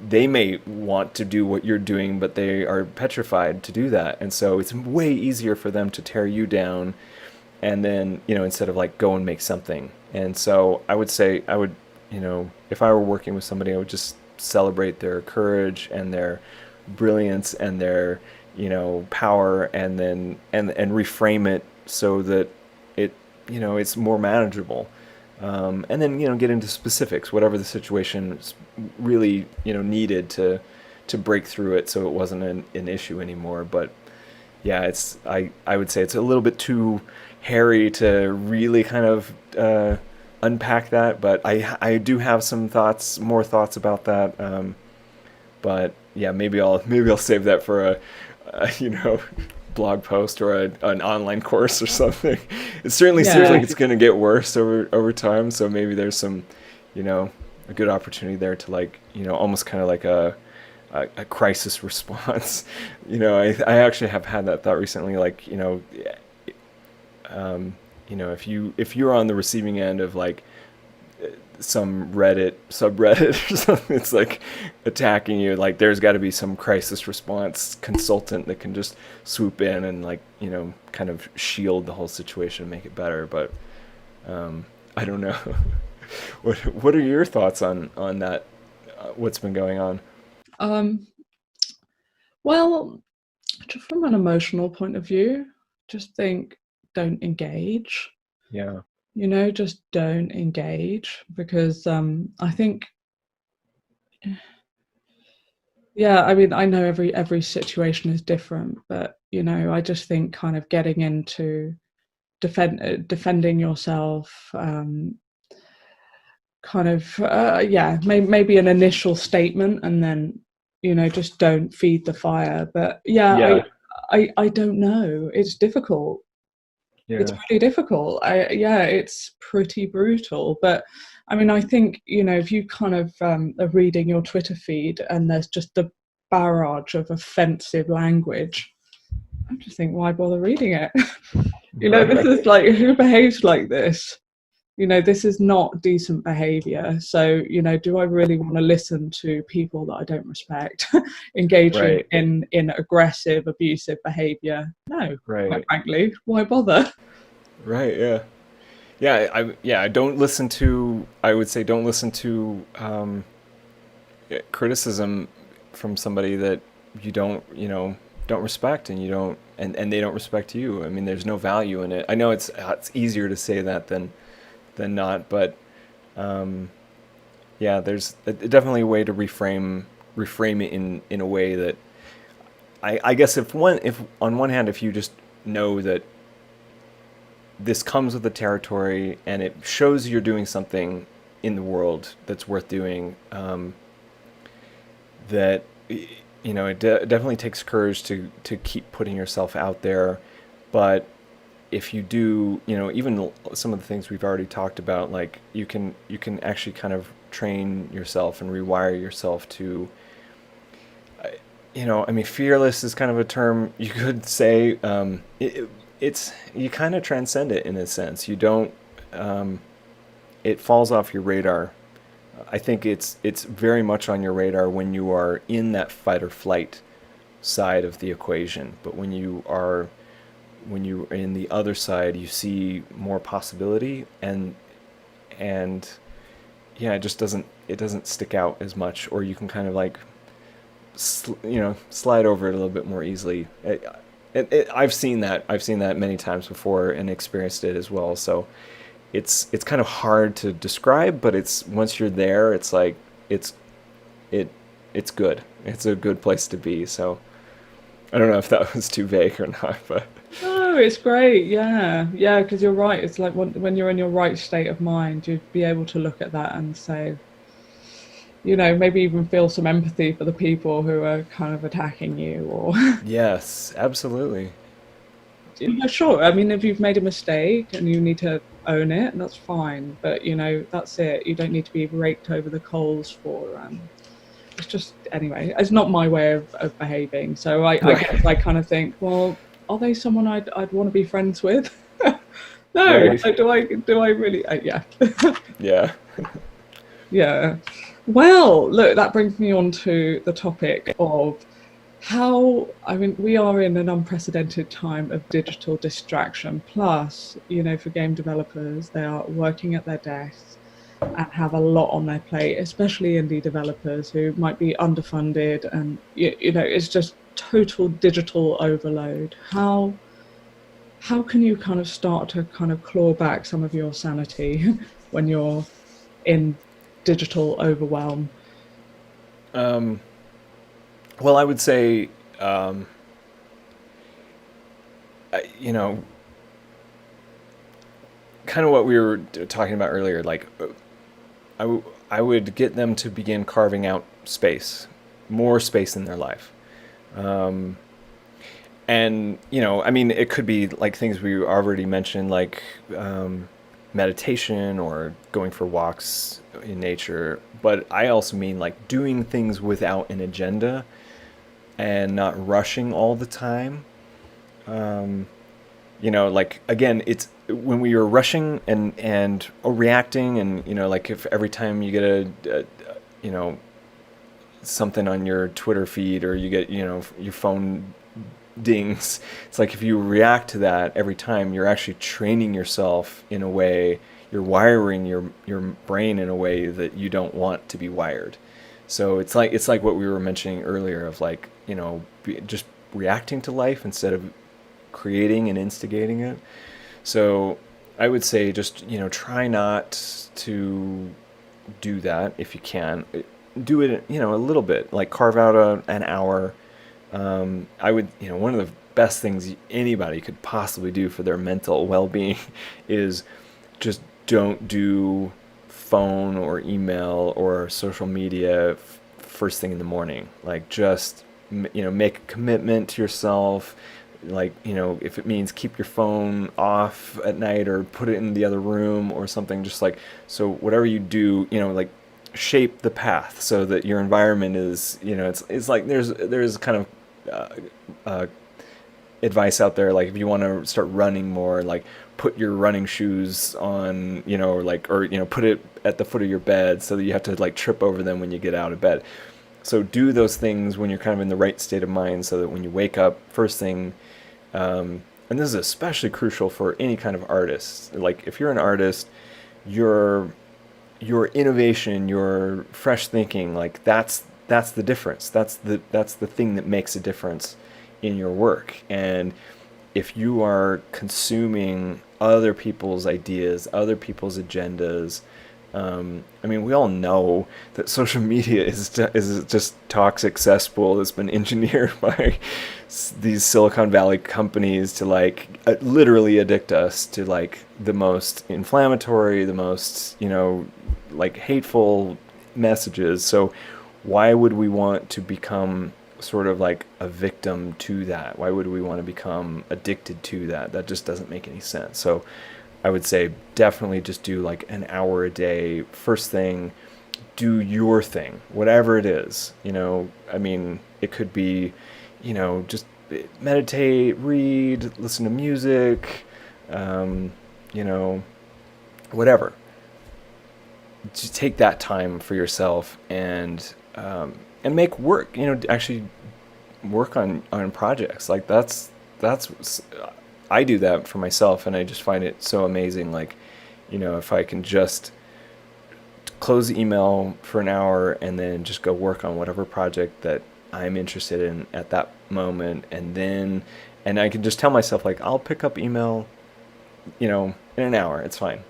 they may want to do what you're doing, but they are petrified to do that, and so it's way easier for them to tear you down, and then instead of like go and make something. And so I would say if I were working with somebody, I would just celebrate their courage and their brilliance and their power, and then and reframe it so that it it's more manageable, and then get into specifics, whatever the situation is really needed to break through it so it wasn't an issue anymore. But yeah, I would say it's a little bit too hairy to really kind of unpack that, but I do have some more thoughts about that. But yeah, maybe I'll save that for a blog post or an online course or something. It certainly seems like it's going to get worse over time. So maybe there's some, a good opportunity there to like, almost kind of like a crisis response. I actually have had that thought recently. Like, if you're on the receiving end of like some Reddit subreddit or something, it's like attacking you, like there's got to be some crisis response consultant that can just swoop in and like kind of shield the whole situation and make it better. But I don't know. What are your thoughts on that, what's been going on? Well, just from an emotional point of view, just think, don't engage. Yeah. Just don't engage, because I think, I mean, I know every situation is different, but I just think kind of getting into defending yourself, kind of maybe an initial statement, and then just don't feed the fire. But Yeah. I don't know, it's difficult. It's Yeah. really difficult. It's pretty brutal. But I mean, I think, if you kind of are reading your Twitter feed and there's just a barrage of offensive language, I just think, why bother reading it? This is like, who behaves like this? This is not decent behavior. So, do I really want to listen to people that I don't respect engaging Right. in aggressive, abusive behavior? No, quite Right. frankly, why bother? Right. Yeah. Yeah. I don't listen to. I would say don't listen to criticism from somebody that you don't respect, and you don't and they don't respect you. I mean, there's no value in it. I know it's easier to say that than not, but yeah, there's definitely a way to reframe it in a way that I guess if on one hand, if you just know that this comes with the territory and it shows you're doing something in the world that's worth doing, that it definitely takes courage to keep putting yourself out there. But if you do, even some of the things we've already talked about, like you can actually kind of train yourself and rewire yourself to, I mean, fearless is kind of a term you could say. It's you kind of transcend it in a sense. You don't. It falls off your radar. I think it's very much on your radar when you are in that fight or flight side of the equation. But when you're in the other side, you see more possibility, and yeah, it doesn't stick out as much, or you can kind of like slide over it a little bit more easily. I've seen that many times before and experienced it as well. So it's kind of hard to describe, but it's once you're there, it's like it's good. It's a good place to be. So I don't know if that was too vague or not, but No, it's great. Yeah, because you're right. It's like when you're in your right state of mind, you'd be able to look at that and say, maybe even feel some empathy for the people who are kind of attacking you, or Yes, absolutely. yeah, sure. I mean, if you've made a mistake and you need to own it, that's fine. But that's it. You don't need to be raked over the coals for. It's just anyway. It's not my way of behaving. So I Right. guess I kind of think, well, are they someone I'd want to be friends with? No. Right. Like, do I really? Yeah. Yeah. Yeah. Well, look, that brings me on to the topic of how, I mean, we are in an unprecedented time of digital distraction. Plus, for game developers, they are working at their desks and have a lot on their plate, especially indie developers who might be underfunded, and it's just total digital overload. How can you kind of start to kind of claw back some of your sanity when you're in digital overwhelm? Um, well, I would say, um, you know, kind of what we were talking about earlier. Like, I would get them to begin carving out space, more space in their life. Um, and I mean, it could be like things we already mentioned, like meditation or going for walks in nature. But I also mean like doing things without an agenda and not rushing all the time. Like again, it's when we are rushing and reacting, and like if every time you get a you know something on your Twitter feed, or you get your phone dings. It's like if you react to that every time, you're actually training yourself in a way, you're wiring your brain in a way that you don't want to be wired. So it's like what we were mentioning earlier of like, just reacting to life instead of creating and instigating it. So I would say just, try not to do that if you can. Do it, a little bit, like carve out an hour. I would, one of the best things anybody could possibly do for their mental well-being is just don't do phone or email or social media first thing in the morning. Like just, make a commitment to yourself. Like, if it means keep your phone off at night or put it in the other room or something, just like, so whatever you do, like shape the path so that your environment is, it's like there's kind of uh, advice out there, like if you want to start running more, like put your running shoes on, or put it at the foot of your bed so that you have to like trip over them when you get out of bed. So do those things when you're kind of in the right state of mind, so that when you wake up first thing, and this is especially crucial for any kind of artist. Like if you're an artist, your innovation, your fresh thinking, like that's the difference. That's the thing that makes a difference in your work. And if you are consuming other people's ideas, other people's agendas, I mean, we all know that social media is just toxic cesspool that's been engineered by these Silicon Valley companies to like literally addict us to like the most inflammatory, the most like hateful messages. So why would we want to become sort of like a victim to that? Why would we want to become addicted to that? That just doesn't make any sense. So I would say definitely just do like an hour a day. First thing, do your thing, whatever it is. I mean, it could be, just meditate, read, listen to music, um, you know, whatever. Just take that time for yourself and make work. Actually work on projects. Like that's I do that for myself, and I just find it so amazing. Like, if I can just close the email for an hour and then just go work on whatever project that I'm interested in at that moment, and I can just tell myself like I'll pick up email, in an hour. It's fine.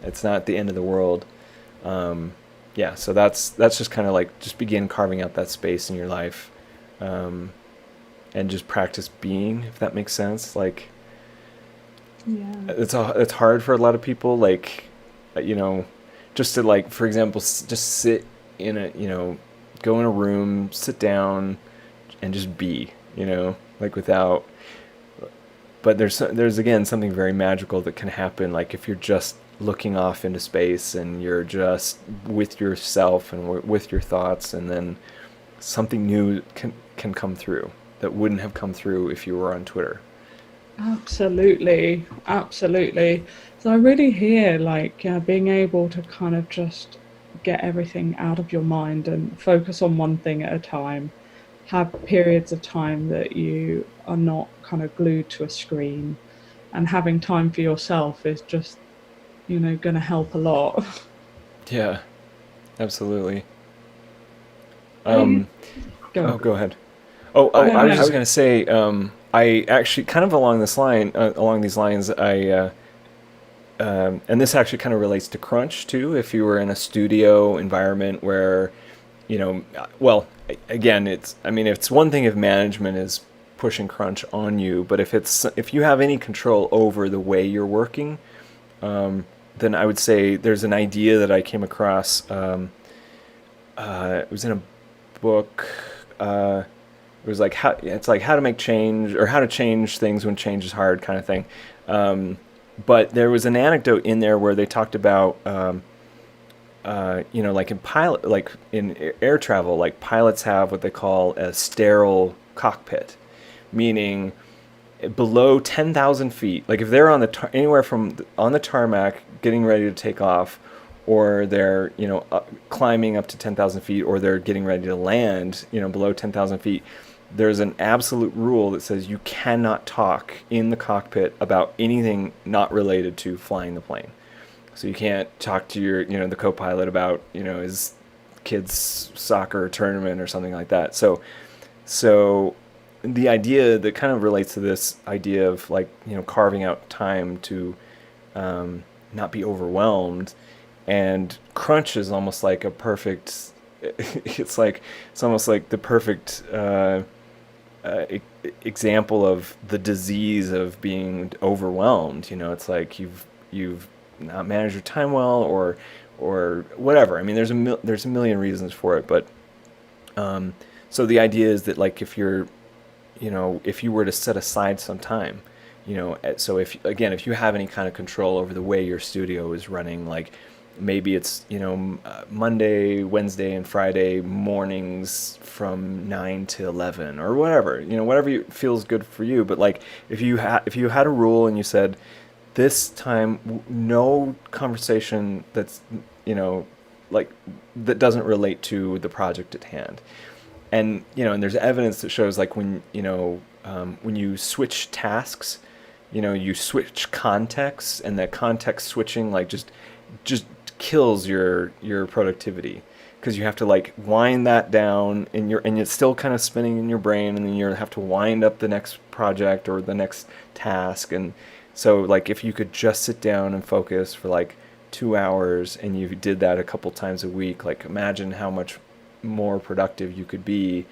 It's not the end of the world. Yeah, so that's just kind of like just begin carving out that space in your life, and just practice being, if that makes sense. Like, Yeah. it's hard for a lot of people, like, just to like, for example, just sit in a, go in a room, sit down, and just be, like without. But there's again something very magical that can happen, like if you're just looking off into space and you're just with yourself and with your thoughts, and then something new can come through that wouldn't have come through if you were on Twitter. Absolutely, absolutely. So I really hear like being able to kind of just get everything out of your mind and focus on one thing at a time. Have periods of time that you are not kind of glued to a screen, and having time for yourself is just, going to help a lot. Yeah, absolutely. I Um, oh, go. go ahead. Oh, No, I was no. just gonna say, I actually kind of along these lines, and this actually kind of relates to crunch too. If you were in a studio environment where, well, again, I mean, it's one thing if management is pushing crunch on you, but if you have any control over the way you're working, then I would say there's an idea that I came across. It was in a book. It was like how to make change, or how to change things when change is hard, kind of thing. But there was an anecdote in there where they talked about, like like in air travel, like pilots have what they call a sterile cockpit, meaning below 10,000 feet. Like if they're on anywhere from on the tarmac getting ready to take off, or they're climbing up to 10,000 feet, or they're getting ready to land below 10,000 feet, there's an absolute rule that says you cannot talk in the cockpit about anything not related to flying the plane. So you can't talk to the co-pilot about his kid's soccer tournament or something like that. So the idea that kind of relates to this idea of like carving out time to not be overwhelmed, and crunch is almost like a perfect. It's almost like the perfect example of the disease of being overwhelmed. It's like you've not managed your time well, or whatever. I mean, there's a million reasons for it, but so the idea is that like if you were to set aside some time, so if you have any kind of control over the way your studio is running, like maybe it's Monday, Wednesday, and Friday mornings from 9 to 11 or whatever, whatever feels good for you. But like if you had a rule and you said this time no conversation that's like that doesn't relate to the project at hand. And there's evidence that shows like when you switch tasks, you switch contexts, and that context switching like just kills your productivity, because you have to like wind that down, and it's still kind of spinning in your brain, and then you have to wind up the next project or the next task. And so like if you could just sit down and focus for like 2 hours, and you did that a couple times a week, like imagine how much more productive you could be.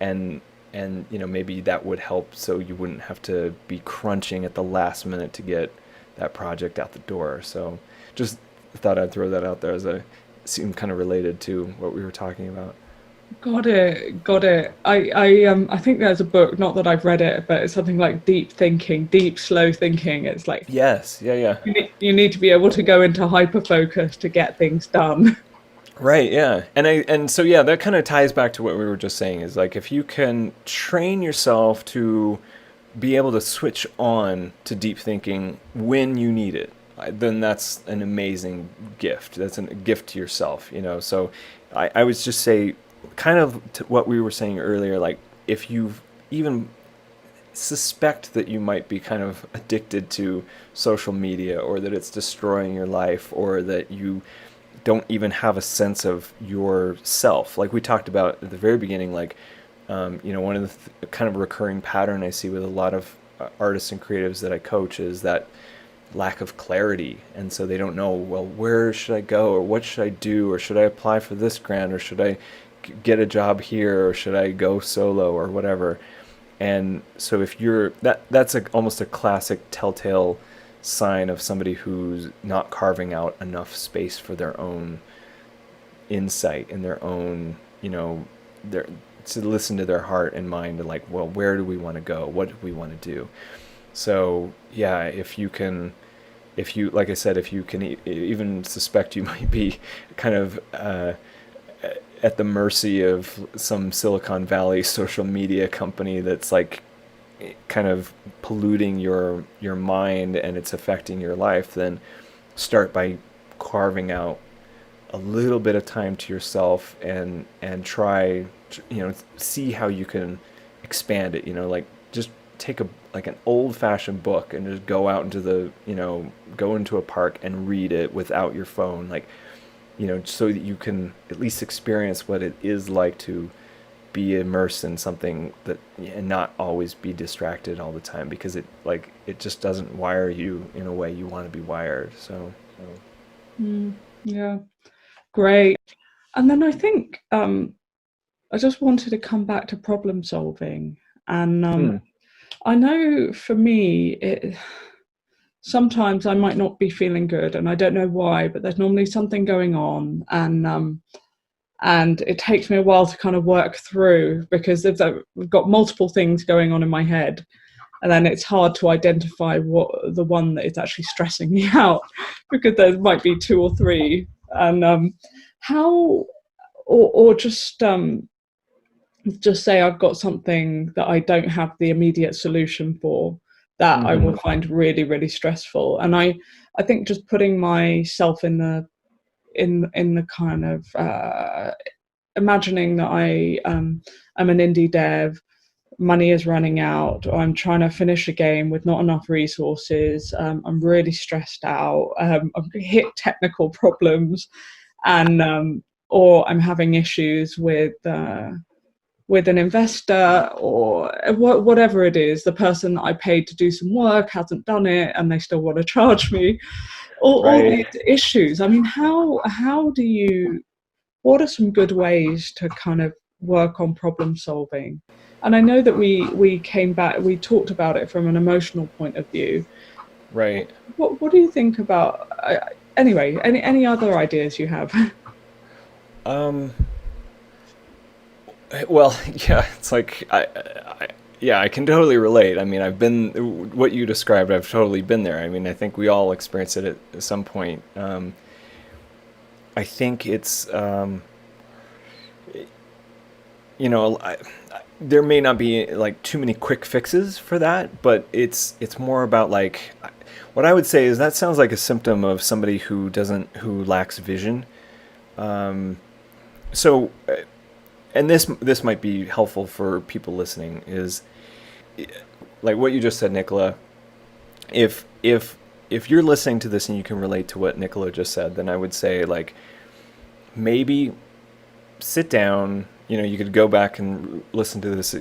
And maybe that would help, so you wouldn't have to be crunching at the last minute to get that project out the door. So just thought I'd throw that out there, as a seemed kind of related to what we were talking about. Got it, got it. I think there's a book, not that I've read it, but it's something like deep thinking, deep slow thinking. It's like Yes, yeah, yeah. you need to be able to go into hyper focus to get things done. Right, yeah. And so yeah, that kind of ties back to what we were just saying, is like if you can train yourself to be able to switch on to deep thinking when you need it, then that's an amazing gift. That's a gift to yourself, So I would just say, kind of to what we were saying earlier, like if you even suspect that you might be kind of addicted to social media, or that it's destroying your life, or that you don't even have a sense of yourself. Like we talked about at the very beginning, like, one of the kind of recurring pattern I see with a lot of artists and creatives that I coach is that lack of clarity. And so they don't know, well, where should I go, or what should I do, or should I apply for this grant, or should I get a job here, or should I go solo, or whatever. And so if that's almost a classic telltale sign of somebody who's not carving out enough space for their own insight in their own, their to listen to their heart and mind and like, well, where do we want to go? What do we want to do? So yeah, if you, like I said, if you can even suspect you might be kind of at the mercy of some Silicon Valley social media company that's like kind of polluting your mind and it's affecting your life, then start by carving out a little bit of time to yourself and try, see how you can expand it, like just take a like an old fashioned book and just go out into the, go into a park and read it without your phone, like, so that you can at least experience what it is like to be immersed in something that, and not always be distracted all the time, because it just doesn't wire you in a way you want to be wired. Yeah, great. And then I think I just wanted to come back to problem solving. And Hmm. I know for me, sometimes I might not be feeling good, and I don't know why, but there's normally something going on, and it takes me a while to kind of work through, because I've got multiple things going on in my head, and then it's hard to identify what the one that is actually stressing me out, because there might be two or three. And how, or just say I've got something that I don't have the immediate solution for, that I Mm-hmm. will find really, really stressful. And I think just putting myself in the kind of imagining that I'm an indie dev, money is running out, or I'm trying to finish a game with not enough resources. I'm really stressed out. I've hit technical problems, and or I'm having issues with an investor, or whatever it is. The person that I paid to do some work hasn't done it, and they still want to charge me. All Right. these issues. I mean, how do you? What are some good ways to kind of work on problem solving? And I know that we talked about it from an emotional point of view. Right. What do you think about? Anyway, any other ideas you have? Um, well, yeah, it's like yeah, I can totally relate. I mean, I've been what you described. I've totally been there. I mean, I think we all experience it at some point. I think it's there may not be like too many quick fixes for that, but it's more about like what I would say is that sounds like a symptom of somebody who lacks vision. So, and this might be helpful for people listening, is like what you just said, Nicola. If you're listening to this and you can relate to what Nicola just said, then I would say like maybe sit down. You could go back and listen to this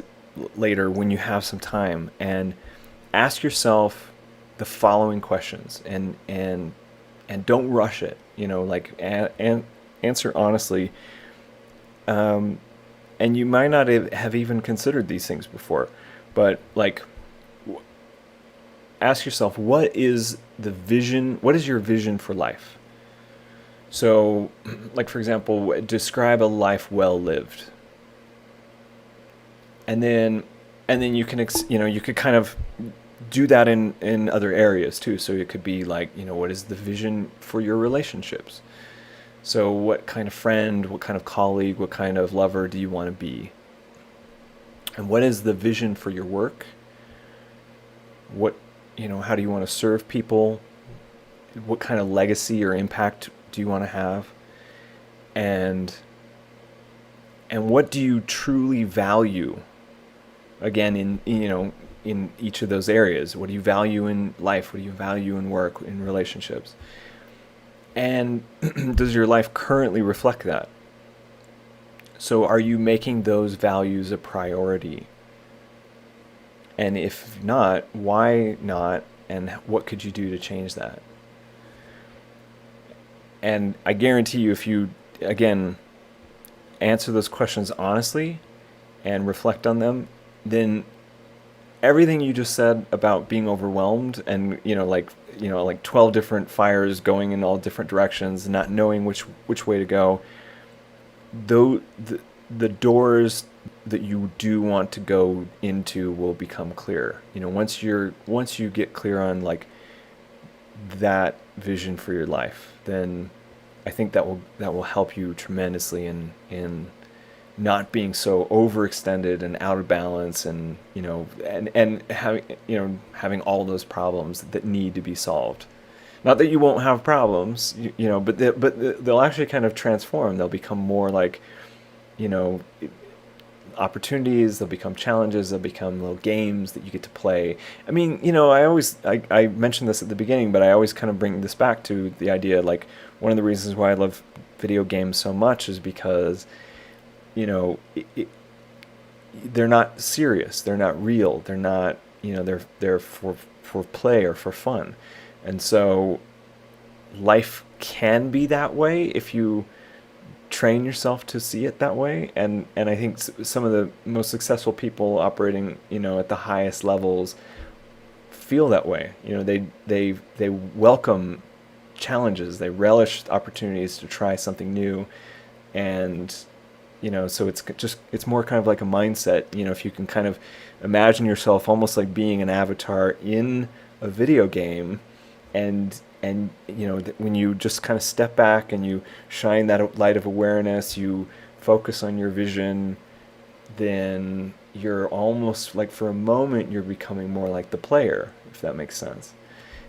later when you have some time, and ask yourself the following questions, and don't rush it. Like and answer honestly. And you might not have even considered these things before, but like ask yourself, what is the vision? What is your vision for life? So, like for example, describe a life well lived. And then you can you could kind of do that in other areas too. So it could be like, what is the vision for your relationships? So what kind of friend, what kind of colleague, what kind of lover do you want to be? And what is the vision for your work? What, how do you want to serve people? What kind of legacy or impact do you want to have? And what do you truly value? Again, in each of those areas. What do you value in life? What do you value in work, in relationships? And does your life currently reflect that? So are you making those values a priority? And if not, why not? And what could you do to change that? And I guarantee you, if you, again, answer those questions honestly and reflect on them, then everything you just said about being overwhelmed and, like 12 different fires going in all different directions, not knowing which way to go, though the doors that you do want to go into will become clear. Once you get clear on like that vision for your life, then I think that will help you tremendously in not being so overextended and out of balance, and and having all those problems that need to be solved. Not that you won't have problems, but they'll actually kind of transform. They'll become more like, you know, opportunities. They'll become challenges. They'll become little games that you get to play. I mean, I mentioned this at the beginning, but I always kind of bring this back to the idea, like, one of the reasons why I love video games so much is because, they're not serious. They're not real. They're not, they're for play or for fun. And so life can be that way if you train yourself to see it that way. And I think some of the most successful people operating, at the highest levels feel that way. They welcome challenges. They relish opportunities to try something new. And so it's more kind of like a mindset. If you can kind of imagine yourself almost like being an avatar in a video game, and when you just kind of step back and you shine that light of awareness, you focus on your vision, then you're almost like, for a moment, you're becoming more like the player, if that makes sense.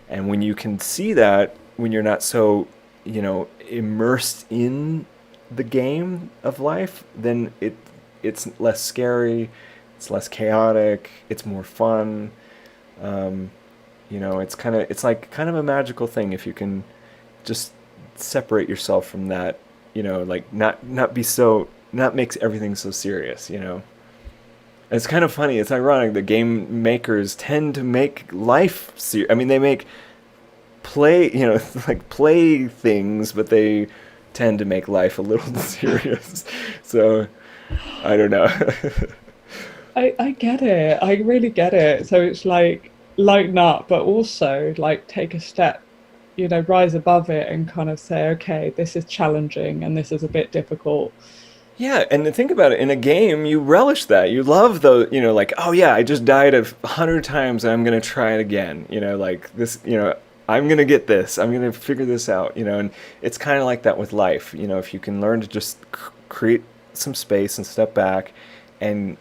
And when you can see that, when you're not so immersed in the game of life, then it's less scary, it's less chaotic, it's more fun. It's like kind of a magical thing if you can just separate yourself from that, like not be so, not makes everything so serious. It's kind of funny. It's ironic that game makers tend to make life serious. I mean, they make play, like play things, but they tend to make life a little serious. So I don't know. I get it. I really get it. So it's like lighten up, but also like take a step, rise above it and kind of say, okay, this is challenging and this is a bit difficult. Yeah, and to think about it, in a game, you relish that. You love the, like, oh yeah, I just died 100 times and I'm gonna try it again. Like this, I'm gonna get this. I'm gonna figure this out. And it's kind of like that with life. If you can learn to just create some space and step back, and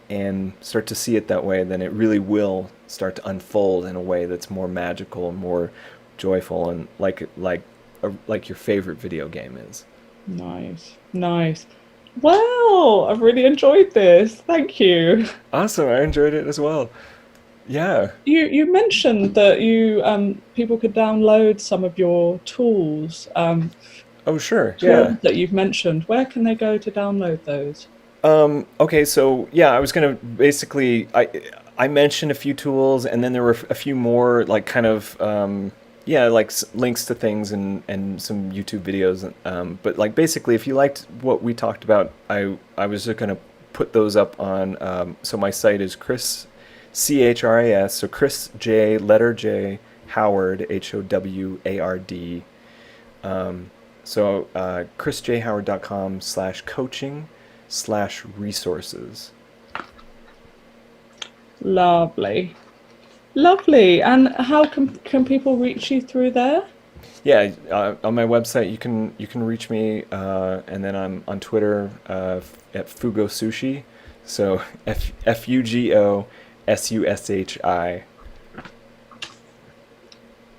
start to see it that way, then it really will start to unfold in a way that's more magical and more joyful, and like your favorite video game is. Nice, nice. Well, I've really enjoyed this. Thank you. Awesome, I enjoyed it as well. Yeah. You mentioned that people could download some of your Oh, sure. Yeah. tools that you've mentioned. Where can they go to download those? Okay, so yeah, I was gonna basically, I mentioned a few tools, and then there were a few more, like, kind of yeah, like links to things, and some YouTube videos. But like, basically, if you liked what we talked about, I was just gonna put those up on. So my site is CHRAS, so Chris J, letter J, Howard, HOWARD. So chrisjhoward.com/coaching/resources. Lovely. Lovely. And how can people reach you through there? Yeah, on my website you can reach me, and then I'm on Twitter at Fugo Sushi, so FUGO SUSHI.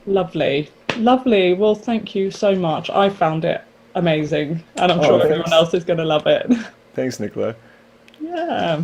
Lovely. Lovely. Well, thank you so much. I found it amazing, and I'm Oh, sure everyone thanks. else is going to love it. Thanks, Nicola. Yeah.